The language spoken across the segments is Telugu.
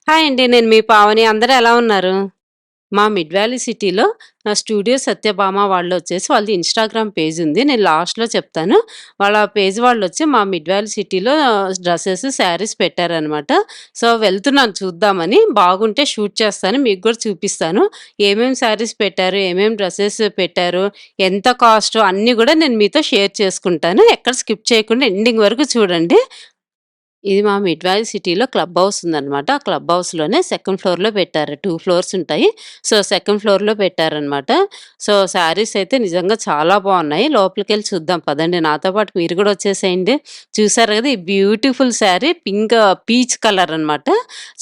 హాయ్ అండి. నేను మీ పావని. అందరూ ఎలా ఉన్నారు? మా మిడ్ వ్యాలీ సిటీలో స్టూడియో సత్యభామ వాళ్ళొచ్చేసి వాళ్ళది ఇన్‌స్టాగ్రామ్ పేజ్ ఉంది. నేను లాస్ట్‌లో చెప్తాను. వాళ్ళ పేజ్ వాళ్ళొచ్చి మా మిడ్ వ్యాలీ సిటీలో డ్రెసెస్, శారీస్ పెట్టారనమాట. సో, వెళ్తున్నాను చూద్దామని. బాగుంటే షూట్ చేస్తాను. మీకు కూడా చూపిస్తాను. ఏమేం శారీస్ పెట్టారు, ఏమేం డ్రెసెస్ పెట్టారు, ఎంత కాస్టు అన్నీ గూడా నేను మీతో షేర్ చేసుకుంటాను. ఎక్కడ స్కిప్ చేయకుండా ఎండింగ్ వరకు చూడండి. ఇది మా మిడ్ వ్యాలీ సిటీలో క్లబ్ హౌస్ ఉందనమాట. ఆ క్లబ్ హౌస్‌లోనే సెకండ్ ఫ్లోర్‌లో పెట్టారు. 2 ఫ్లోర్స్ ఉంటాయి. సో, సెకండ్ ఫ్లోర్‌లో పెట్టారనమాట. సో, శారీస్ అయితే నిజంగా చాలా బావున్నాయి. లోపలికెళ్ళి చూద్దాం పదండి. నాతో పాటు మీరు కూడా వచ్చేసేయండి. చూసారు కదా! ఈ బ్యూటిఫుల్ శారీ పీచ్ కలర్ అనమాట.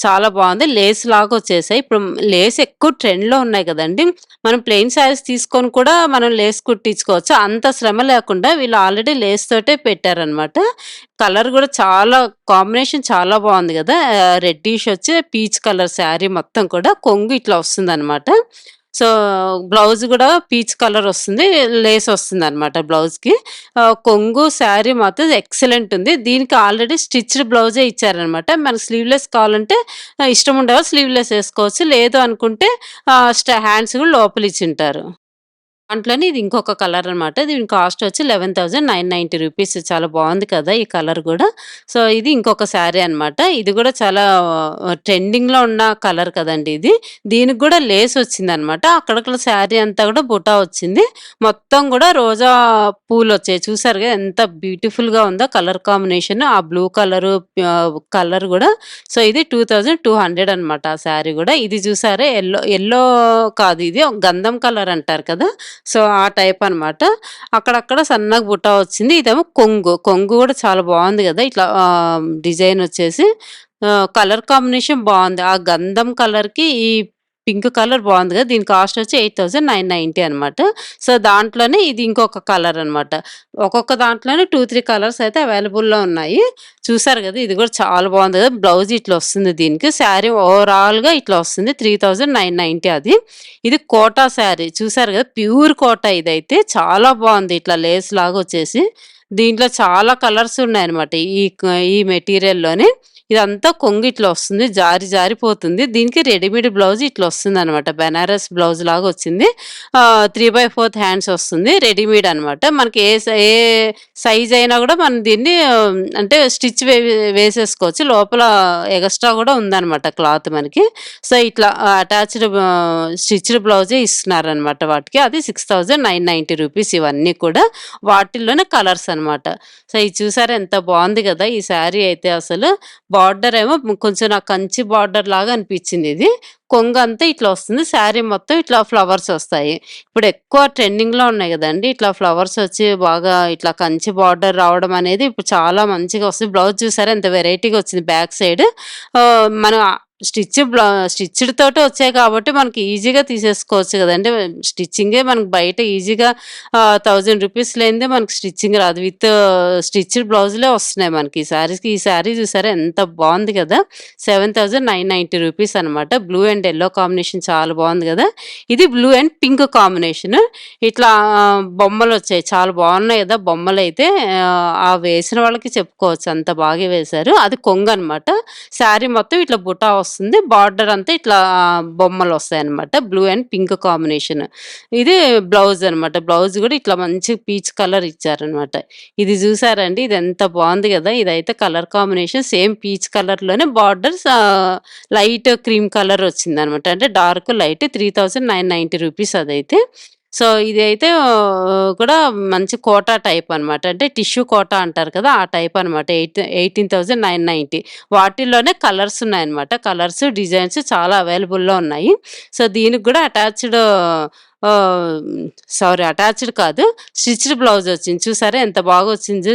చాలా బావుంది. లేస్ లాగా వచ్చేసాయి. ఇప్పుడు లేస్ ఎక్కువ ట్రెండ్‌లో ఉన్నాయి కదండీ! మనం ప్లెయిన్ శారీస్ తీసుకొని కూడా మనం లేస్ కుట్టించుకోవచ్చు. అంత శ్రమ లేకుండా వీళ్ళు ఆల్రెడీ లేస్ తోటే పెట్టారనమాట. కలర్ గూడా చాలా కాంబినేషన్ చాలా బావుంది గదా! రెడ్డిష్ వచ్చి పీచ్ కలర్ శారీ మొత్తం కూడా కొంగు ఇట్లా వస్తుందనమాట. సో, బ్లౌజ్ గూడా పీచ్ కలర్ వస్తుంది. లేస్ వస్తుందనమాట బ్లౌజ్‌కి. కొంగు, శారీ మాత్రం ఎక్సలెంట్ ఉంది. దీనికి ఆల్రెడీ స్టిచ్డ్ బ్లౌజే ఇచ్చారనమాట. మనకు స్లీవ్‌లెస్ కావాలంటే ఇష్టం ఉండేవాళ్ళు స్లీవ్‌లెస్ ఏసుకోవచ్చు. లేదు అనుకుంటే హ్యాండ్స్ గూడా లోపల ఇచ్చుంటారు. దాంట్లోనే ఇది ఇంకొక కలర్ అనమాట. దీని కాస్ట్ వచ్చి 11,990 రూపీస్. చాలా బావుంది కదా! ఈ కలర్ గూడా. సో, ఇది ఇంకొక శారీ అనమాట. ఇది గూడా చాలా ట్రెండింగ్‌లో ఉన్న కలర్ కదండీ ఇది. దీనికి గూడా లేస్ వచ్చిందనమాట. అక్కడక్కడ శారీ అంతా గూడా బుటా వచ్చింది. మొత్తం గూడా రోజా పూలొచ్చాయి. చూసారుగా ఎంత బ్యూటిఫుల్‌గా ఉందో కలర్ కాంబినేషన్. ఆ బ్లూ కలర్ గూడా. సో, ఇది 2200 అనమాట ఆ శారీ గూడా. ఇది చూసారా యెల్లో కాదు ఇది గంధం కలర్ అంటారు కదా! సో, ఆ టైప్ అనమాట. అక్కడక్కడ సన్నగా బుట్ట వచ్చింది. ఇదేమో కొంగు. కొంగు గూడా చాలా బావుంది గదా! ఇట్లా డిజైన్ వచ్చేసి కలర్ కాంబినేషన్ బావుంది. ఆ గంధం కలర్‌కి ఈ పింక్ కలర్ బావుంది గదా! దీని కాస్ట్ వచ్చి 8,990 అనమాట. సో, దాంట్లోనే ఇది ఇంకొక కలర్ అనమాట. ఒక్కొక్క దాంట్లోనే 2, 3 కలర్స్ అయితే అవైలబుల్‌లో ఉన్నాయి. చూసారు గదా! ఇది గూడా చాలా బావుంది గదా! బ్లౌజ్ ఇట్లా వస్తుంది దీనికి. శారీ ఓవరాల్‌గా ఇట్లా వస్తుంది. 3,990 అది. ఇది కోటా శారీ. చూసారు గదా! ప్యూర్ కోటా ఇదైతే. చాలా బావుంది. ఇట్లా లేస్ లాగొచ్చేసి. దీంట్లో చాలా కలర్స్ ఉన్నాయన్నమాట. ఈ మెటీరియల్‌లోనే. ఇదంతా కొంగు ఇట్లా వస్తుంది. జారి జారిపోతుంది. దీనికి రెడీమేడ్ బ్లౌజ్ ఇట్లా వస్తుందన్నమాట. బెనారస్ బ్లౌజ్ లాగొచ్చింది. 3/4 హ్యాండ్స్ వస్తుంది. రెడీమేడ్ అనమాట. మనకి ఏ సైజ్ అయినా గూడా మనం దీన్ని అంటే స్టిచ్ వేసేసుకోవచ్చు. లోపల ఎగస్ట్రా గూడా ఉందన్నమాట క్లాత్ మనకి. సో, ఇట్లా స్టిచ్డ్ బ్లౌజే ఇస్తున్నారనమాట వాటికి. అది 6,990 రూపీస్ ఇవన్నీ కూడా. వాటిల్లోనే కలర్స్ అనమాట. సో, ఇది చూసారా ఎంత బావుంది గదా! ఈ శారీ అయితే అసలు. బార్డర్ ఏమో కొంచెం నాకు కంచి బార్డర్ లాగా అనిపిచ్చింది ఇది. కొంగంతా ఇట్లా వస్తుంది. శారీ మొత్తం ఇట్లా ఫ్లవర్స్ వస్తాయి. ఇప్పుడు ఎక్కువ ట్రెండింగ్‌లో ఉన్నాయి గదండీ! ఇట్లా ఫ్లవర్స్ వచ్చి బాగా ఇట్లా కంచి బార్డర్ రావడం అనేది ఇప్పుడు చాలా మంచిగా వస్తుంది. బ్లౌజ్ చూసారా ఎంత వెరైటీగా వచ్చింది బ్యాక్ సైడ్. మనం స్టిచ్‌డ్ తోటే వచ్చాయి కాబట్టి మనకి ఈజీగా తీసేసుకోవచ్చు గదండీ! స్టిచ్చింగే మనకు బయట ఈజీగా 1000 రూపీస్ లేనిదే మనకి స్టిచ్చింగ్ రాదు. స్టిచ్డ్ బ్లౌజులే వస్తున్నాయి మనకి ఈ శారీస్‌కి. ఈ శారీ చూసారా ఎంత బావుంది గదా! 7,990 రూపీస్ అనమాట. బ్లూ అండ్ యెల్లో కాంబినేషన్ చాలా బావుంది గదా! ఇది బ్లూ అండ్ పింక్ కాంబినేషన్. ఇట్లా బొమ్మలొచ్చాయి. చాలా బావున్నాయి గదా! బొమ్మలైతే. ఆ వేసిన వాళ్ళకి చెప్పుకోవచ్చు. అంత బాగా వేశారు. అది కొంగనమాట. శారీ మొత్తం ఇట్లా బుటా వస్తుంది. బార్డర్ అంతా ఇట్లా బొమ్మలొస్తాయన్నమాట. Blue and pink combination. ఇది బ్లౌజ్ అనమాట. బ్లౌజ్ గూడా ఇట్లా మంచి పీచ్ కలర్ ఇచ్చారనమాట. ఇది జూసారా అండి? ఇదెంత బావుంది గదా! ఇదైతే కలర్ కాంబినేషన్ సేమ్ పీచ్ కలర్‌లోనే బార్డర్స్ లైట్ క్రీమ్ కలర్ వచ్చిందనమాట. అంటే డార్క్, లైట్ 3,990 రూపీస్ అదైతే. సో, ఇదైతే కూడా మంచి కోటా టైప్ అనమాట. అంటే టిష్యూ కోటా అంటారు కదా! ఆ టైప్ అనమాట. 18,990 వాటిల్లోనే కలర్స్ ఉన్నాయన్నమాట. కలర్స్, డిజైన్స్ చాలా అవైలబుల్‌లో ఉన్నాయి. సో, దీనికి గూడా ఆహ్, అటాచ్డ్ కాదు. స్టిచ్డ్ బ్లౌజ్ వచ్చింది. చూసారా ఎంత బాగొచ్చింది.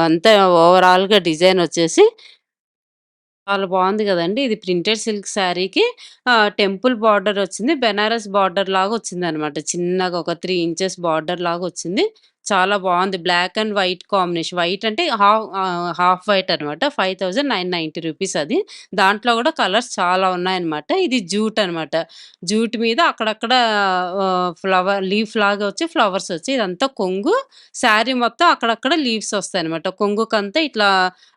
అంతా ఓవరాల్‌గా డిజైన్ వచ్చేసి చాలా బావుంది గదండీ! ఇది ప్రింటెడ్ సిల్క్ శారీకి టెంపుల్ బార్డర్ వచ్చింది. బెనారస్ బార్డర్ లాగా వచ్చిందనమాట. చిన్నగా ఒక 3 ఇంచెస్ బార్డర్ లాగా వచ్చింది. చాలా బావుంది. Black and white combination. White అంటే హాఫ్ వైట్ అనమాట. 5,990 రూపీస్ అది. దాంట్లో గూడా కలర్స్ చాలా ఉన్నాయన్నమాట. ఇది జూట్ అనమాట. జూట్ మీద అక్కడక్కడ లీఫ్ లాగా వచ్చి ఫ్లవర్స్ వచ్చి ఇదంతా కొంగు. శారీ మొత్తం అక్కడక్కడ లీవ్స్ వస్తాయన్నమాట. కొంగుకంతా ఇట్లా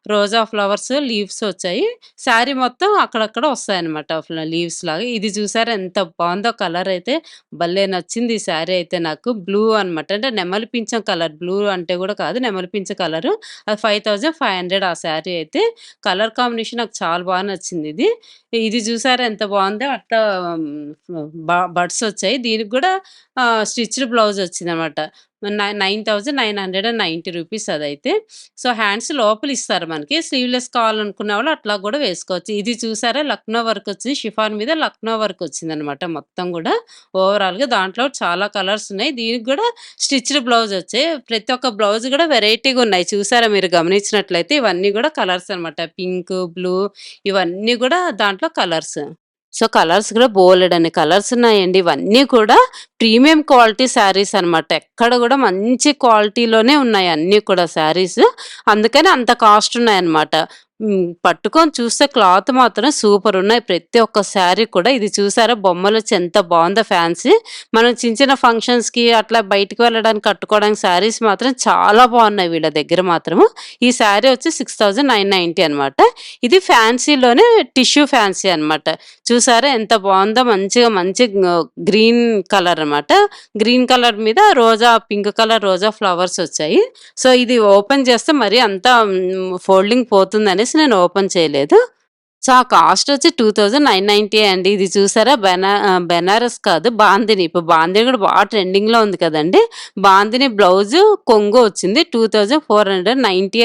రోజా ఫ్లవర్స్, లీవ్స్ వచ్చాయి. శారీ మొత్తం అక్కడక్కడ వస్తాయన్నమాట. లీవ్స్ లాగా. ఇది చూసారా ఎంత బావుందో కలర్ అయితే. భలే నచ్చింది ఈ శారీ అయితే నాకు. బ్లూ అనమాట. అంటే నెమలి పించం కలర్. బ్లూ అంటే గూడా కాదు. నెమలి పించ కలరు. అది 5,500 ఆ శారీ అయితే. కలర్ కాంబినేషన్ నాకు చాలా నచ్చిందిది. ఇది చూసారా ఎంత బావుందో. అట్లా బడ్స్ వచ్చాయి. దీనికి గూడా స్టిచ్డ్ బ్లౌజ్ వచ్చిందనమాట. 9,990 రూపీస్ అదైతే. సో, హ్యాండ్స్ లోపల ఇస్తారు మనకి. స్లీవ్‌లెస్ కావాలనుకున్న వాళ్ళు అట్లా గూడా వేసుకోవచ్చు. ఇది చూసారా లక్నో వర్క్ వచ్చింది. షిఫాన్ మీద లక్నో వర్క్ వచ్చిందనమాట మొత్తం గూడా. ఓవరాల్‌గా దాంట్లో చాలా కలర్స్ ఉన్నాయి. దీనికి గూడా స్టిచ్డ్ బ్లౌజ్ వచ్చాయి. ప్రతి ఒక్క బ్లౌజ్ గూడా వెరైటీగా ఉన్నాయి. చూసారా మీరు గమనించినట్లయితే ఇవన్నీ గూడా కలర్స్ అనమాట. పింక్, బ్లూ ఇవన్నీ గూడా దాంట్లో కలర్స్. సో, కలర్స్ కూడా బోలెడన్ని కలర్స్ ఉన్నాయండి. ఇవన్నీ కూడా ప్రీమియం క్వాలిటీ శారీస్ అనమాట. ఎక్కడ గూడా మంచి క్వాలిటీలోనే ఉన్నాయి అన్నీ కూడా శారీస్. అందుకని అంత కాస్ట్ ఉన్నాయన్నమాట. పట్టుకొని చూస్తే క్లాత్ మాత్రం సూపరున్నాయి. ప్రతి ఒక్క శారీ కూడా. ఇది చూసారా బొమ్మలొచ్చి ఎంత బావుందో ఫ్యాన్సీ. మనం చిన్న చిన్న ఫంక్షన్స్‌కి అట్లా బయటికి వెళ్ళడానికి కట్టుకోవడానికి శారీస్ మాత్రం చాలా బావున్నాయి వీళ్ళ దగ్గర మాత్రము. ఈ శారీ వచ్చి 6,990 అనమాట. ఇది ఫ్యాన్సీలోనే టిష్యూ ఫ్యాన్సీ అనమాట. చూసారా ఎంత బావుందో మంచిగా మంచి గ్రీన్ కలర్ అనమాట. గ్రీన్ కలర్ మీద పింక్ కలర్ రోజా ఫ్లవర్స్ వచ్చాయి. సో, ఇది ఓపెన్ చేస్తే మరి అంతా ఫోల్డింగ్ పోతుందనేసి నేను ఓపెన్ చేయలేదు. సో, ఆ కాస్ట్ వచ్చి 2,990 అండి. ఇది చూసారా బెనారస్ కాదు బాందిని. ఇప్పుడు బాందిని కూడా బాగా ట్రెండింగ్‌లో ఉంది కదండీ! బాందిని బ్లౌజు, కొంగు వచ్చింది. 2,490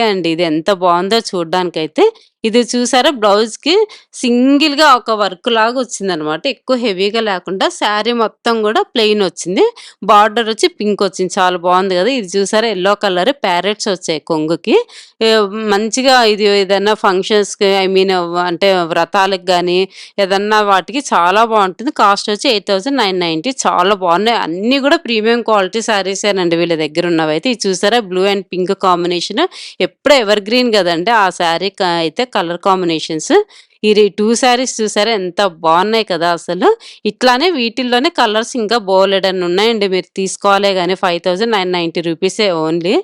అండి. ఇది ఎంత బావుందో చూడ్డానికైతే. ఇది చూసారా బ్లౌజ్‌కి సింగిల్‌గా ఒక వర్క్ లాగా వచ్చిందనమాట. ఎక్కువ హెవీగా లేకుండా శారీ మొత్తం కూడా ప్లెయిన్ వచ్చింది. బార్డర్ వచ్చి పింక్ వచ్చింది. చాలా బావుంది కదా! ఇది చూసారా యెల్లో కలర్ ప్యారెట్స్ వచ్చాయి కొంగుకి. మంచిగా ఇది ఏదైనా ఫంక్షన్స్‌కి అంటే వ్రతాలకు గాని, ఏదన్నా వాటికి చాలా బావుంటుంది. కాస్ట్ వచ్చి 8,990 చాలా బావున్నాయి. అన్నీ గూడా ప్రీమియం క్వాలిటీ శారీసేనండి వీళ్ళ దగ్గరున్నవైతే. ఇది చూసారా బ్లూ అండ్ పింక్ కాంబినేషన్ ఎప్పుడు ఎవర్ గ్రీన్ గదండీ! ఆ శారీ అయితే కలర్ కాంబినేషన్స్. ఇది 2 శారీస్ చూసారా ఎంత బావున్నాయి కదా అసలు. ఇట్లానే వీటిల్లోనే కలర్స్ ఇంకా బోలెడన్నున్నాయండి. మీరు తీసుకోవాలే గాని 5,990 రూపీసే ఓన్లీ.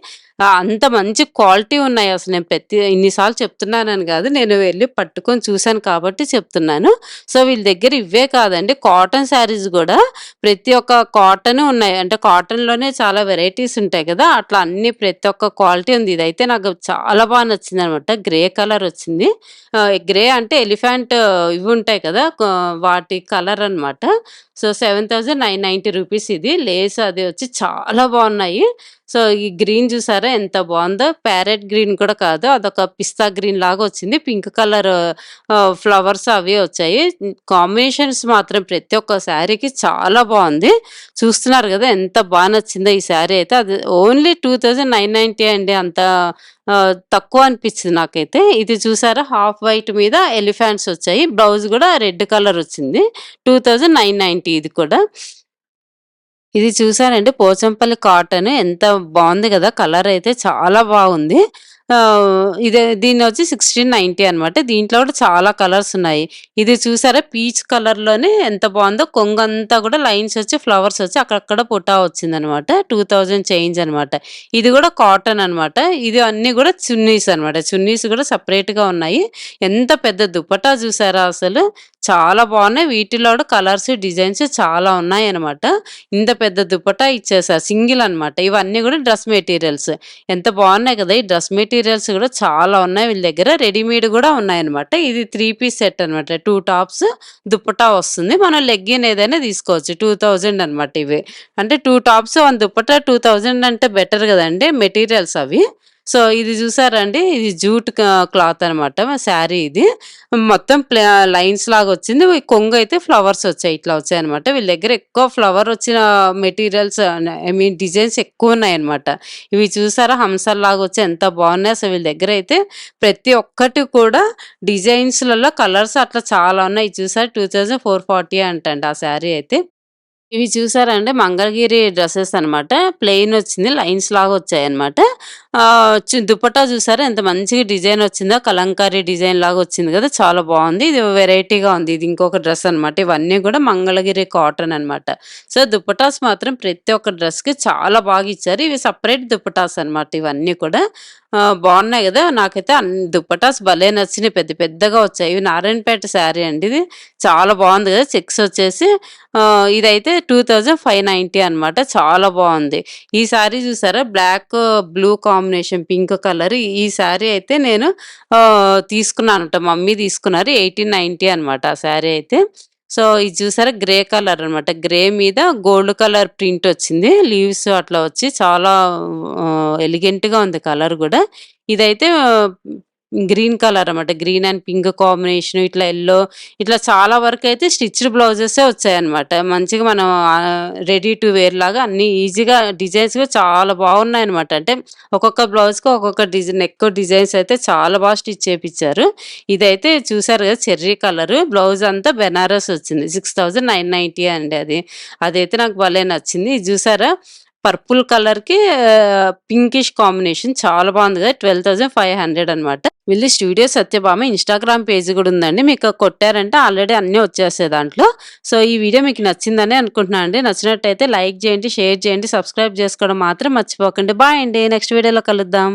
అంత మంచి క్వాలిటీ ఉన్నాయి అసలు. నేను ఇన్ని సార్లు చెప్తున్నానని గాదు. నేను వెళ్లి పట్టుకొని చూసాను కాబట్టి చెప్తున్నాను. సో, వీళ్ళ దగ్గర ఇవ్వే కాదండి కాటన్ శారీస్ గూడా ప్రతి ఒక్క కాటను ఉన్నాయి. అంటే కాటన్‌లోనే చాలా వెరైటీస్ ఉంటాయి కదా! అట్లా అన్ని ప్రతి ఒక్క క్వాలిటీ ఉంది. ఇదైతే నాకు చాలా నచ్చిందనమాట. గ్రే కలర్ వచ్చింది. గ్రే అంటే ఎలిఫెంట్ ఇవి ఉంటాయి కదా! వాటి కలర్ అనమాట. సో, 7,990 రూపీస్ ఇది. లేస్ అది వచ్చి చాలా బావున్నాయి. సో, ఈ గ్రీన్ చూసారా ఎంత బావుందో. ప్యారెట్ గ్రీన్ కూడా కాదు. అదొక పిస్తా గ్రీన్ లాగా వచ్చింది. పింక్ కలర్ ఫ్లవర్స్ అవి వచ్చాయి. కాంబినేషన్స్ మాత్రం ప్రతి ఒక్క శారీకి చాలా బావుంది. చూస్తున్నారు గదా! ఎంత నచ్చిందో ఈ శారీ అయితే. అది ఓన్లీ 2,990 అండి. అంత తక్కువ అనిపించింది నాకైతే. ఇది చూసారా హాఫ్ వైట్ మీద ఎలిఫాంట్స్ వచ్చాయి. బ్లౌజ్ గూడా రెడ్ కలర్ వచ్చింది. 2,990 ఇది కూడా. ఇది చూసారండి పోచంపల్లి కాటన్ ఎంత బావుంది గదా! కలర్ అయితే చాలా బాగుంది. దీన్నొచ్చి 1690 అనమాట. దీంట్లో కూడా చాలా కలర్స్ ఉన్నాయి. ఇది చూసారా పీచ్ కలర్‌లోనే ఎంత బావుందో. కొంగంతా కూడా లైన్స్ వచ్చి ఫ్లవర్స్ వచ్చి అక్కడక్కడ బుటా వచ్చిందనమాట. 2000 చేంజ్ అనమాట. ఇది కూడా కాటన్ అనమాట. ఇది అన్నీ కూడా చున్నీస్ అనమాట. చున్నీస్ కూడా సెపరేట్‌గా ఉన్నాయి. ఎంత పెద్ద దుపట్టా చూసారా అసలు. చాలా బావున్నాయి. వీటిలో కూడా కలర్స్, డిజైన్స్ చాలా ఉన్నాయనమాట. ఇంత పెద్ద దుపట్టా ఇచ్చేసారు. సింగిల్ అనమాట. ఇవన్నీ కూడా డ్రెస్ మెటీరియల్స్. ఎంత బావున్నాయి కదా! ఈ డ్రెస్ మెటీరియల్స్ కూడా చాలా ఉన్నాయి వీళ్ళ దగ్గర. రెడీమేడ్ కూడా ఉన్నాయన్నమాట. ఇది 3 పీస్ సెట్ అనమాట. 2 టాప్స్, దుపట్టా వస్తుంది. మనం లెగ్గిన్ ఏదైనా తీసుకోవచ్చు. 2000 అనమాట ఇవి. అంటే 2 టాప్స్, 1 దుపట్టా 2000 అంటే బెటర్ గదండీ! మెటీరియల్స్ అవి. సో, ఇది చూసారా అండి. ఇది జూట్ క్లాత్ అనమాట. శారీ ఇది. మొత్తం లైన్స్ లాగొచ్చింది. కొంగైతే ఫ్లవర్స్ వచ్చాయి. ఇట్లా వచ్చాయన్నమాట. వీళ్ళ దగ్గర ఎక్కువ ఫ్లవర్ వచ్చిన మెటీరియల్స్ డిజైన్స్ ఎక్కువున్నాయన్నమాట. ఇవి చూసారా హంసల్లాగొచ్చి ఎంత బావున్నాయి. అసలు వీళ్ళ దగ్గరైతే ప్రతి ఒక్కటి కూడా డిజైన్స్‌లలో కలర్స్ అట్లా చాలా ఉన్నాయి. చూసారా 2,440 అంటండి ఆ శారీ అయితే. ఇవి చూసారా అండి మంగళగిరి డ్రెసెస్ అనమాట. ప్లెయిన్ వచ్చింది. లైన్స్ లాగా వచ్చాయన్నమాట. దుపట్టా చూసారా ఎంత మంచిగా డిజైన్ వచ్చిందో కలంకారీ డిజైన్ లాగా వచ్చింది కదా! చాలా బావుంది. ఇది వెరైటీగా ఉంది. ఇది ఇంకొక డ్రెస్ అనమాట. ఇవన్నీ కూడా మంగళగిరి కాటన్ అనమాట. సో, దుపట్టాస్ మాత్రం ప్రతి ఒక్క డ్రెస్‌కి చాలా బాగా ఇచ్చారు. ఇవి సెపరేట్ దుపట్టాస్ అనమాట ఇవన్నీ కూడా. బావున్నాయి గదా! నాకైతే దుపట్టాస్ భలే నచ్చినాయి. పెద్ద పెద్దగా వచ్చాయి. ఇవి నారాయణపేట శారీ అండి ఇది. చాలా బావుంది గదా! చెక్స్ వచ్చేసి ఇదైతే 2590 అనమాట. చాలా బావుంది. ఈ శారీ చూసారా? Black, blue combination pink colour. ఈ శారీ అయితే నేను తీసుకున్నానట. మమ్మీ తీసుకున్నారు. 1890 అనమాట ఆ శారీ అయితే. సో, ఇది చూసారా? గ్రే కలర్ అనమాట. గ్రే మీద గోల్డ్ కలర్ ప్రింట్ వచ్చింది. లీవ్స్ అట్లా వచ్చి చాలా ఎలిగెంట్‌గా ఉంది కలర్ గూడా. ఇదైతే గ్రీన్ కలర్ అనమాట. గ్రీన్ అండ్ పింక్ కాంబినేషన్ ఇట్లా యెల్లో ఇట్లా చాలా వరకైతే స్టిచ్డ్ బ్లౌజెసే వచ్చాయన్నమాట. మంచిగా మనం రెడీ టు వేర్ లాగా అన్నీ ఈజీగా డిజైన్స్ కూడా చాలా బాగున్నాయన్నమాట. అంటే ఒక్కొక్క బ్లౌజ్‌కి ఒక్కొక్క నెక్ డిజైన్స్ అయితే చాలా బాగా స్టిచ్ చేపిచ్చారు. ఇదైతే చూసారు కదా! చెర్రీ కలరు బ్లౌజ్ అంతా బెనారస్ వచ్చింది. 6990 అండి అది. అదైతే నాకు భలే నచ్చింది. ఇది చూసారా? పర్పుల్ కలర్‌కి పింకిష్ కాంబినేషన్ చాలా బాగుంది కదా! 12,500 అనమాట. వీళ్ళది స్టూడియో సత్యభామ ఇన్‌స్టాగ్రామ్ పేజ్ గూడా ఉందండి. మీకు కొట్టారంటే ఆల్రెడీ అన్నీ వచ్చేస్తాయి దాంట్లో. సో, ఈ వీడియో మీకు నచ్చిందనే అనుకుంటున్నానండి. నచ్చినట్టయితే లైక్ చేయండి, షేర్ చేయండి, సబ్స్క్రైబ్ చేసుకోవడం మాత్రం మర్చిపోకండి. బాయ్ అండి. నెక్స్ట్ వీడియోలో కలుద్దాం.